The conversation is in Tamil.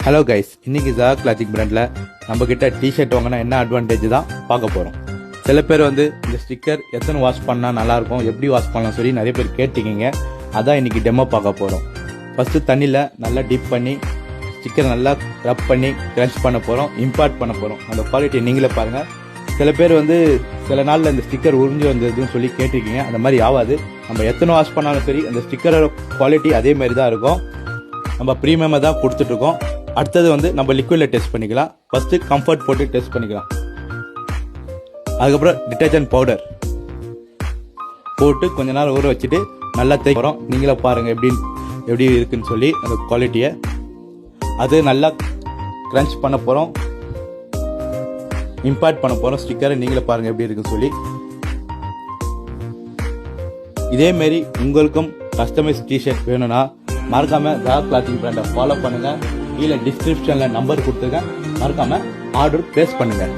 ஹலோ கைஸ், இன்னைக்கு ஜா கிளாசிக் பிராண்டில் நம்ம கிட்ட டிஷர்ட் வாங்கினா என்ன அட்வான்டேஜ் தான் பார்க்க போகிறோம். சில பேர் வந்து இந்த ஸ்டிக்கர் எத்தனை வாஷ் பண்ணால் நல்லாயிருக்கும், எப்படி வாஷ் பண்ணலாம் சொல்லி நிறைய பேர் கேட்டிருக்கீங்க. அதான் இன்னைக்கு டெமோ பார்க்க போகிறோம். ஃபஸ்ட்டு தண்ணியில் நல்லா டிப் பண்ணி ஸ்டிக்கர் நல்லா ரப் பண்ணி க்ரஷ் பண்ண போகிறோம், இம்பார்ட் பண்ண போகிறோம். அந்த குவாலிட்டி நீங்களே பாருங்கள். சில பேர் வந்து சில நாளில் இந்த ஸ்டிக்கர் உறிஞ்சி வந்ததுன்னு சொல்லி கேட்டிருக்கீங்க. அந்த மாதிரி ஆகாது. நம்ம எத்தனை வாஷ் பண்ணாலும் சரி அந்த ஸ்டிக்கரோட குவாலிட்டி அதே மாதிரி தான் இருக்கும். நம்ம ப்ரீமியமாக தான் கொடுத்துட்ருக்கோம். அடுத்தது வந்து நம்ம லிக்விடில் டெஸ்ட் பண்ணிக்கலாம். ஃபஸ்ட்டு கம்ஃபர்ட் போட்டு டெஸ்ட் பண்ணிக்கலாம். அதுக்கப்புறம் டிட்டர்ஜென்ட் பவுடர் போட்டு கொஞ்ச நேரம் ஊற வச்சுட்டு நல்லா தேய்க்கிறோம். நீங்களே பாருங்கள் எப்படி இருக்குன்னு சொல்லி அந்த குவாலிட்டியை. அது நல்லா க்ரன்ச் பண்ண போகிறோம், இம்பார்ட் பண்ண போகிறோம் ஸ்டிக்கரை. நீங்களே பாருங்கள் எப்படி இருக்குன்னு சொல்லி. இதேமாரி உங்களுக்கும் கஸ்டமைஸ் டிஷர்ட் வேணும்னா மறக்காமல் ஜா கிளாசிக் பிராண்டை ஃபாலோ பண்ணுங்கள். கீழே டிஸ்கிரிப்ஷனில் நம்பர் கொடுத்துருக்கேன். மறக்காமல் ஆர்டர் ப்ளேஸ் பண்ணுங்கள்.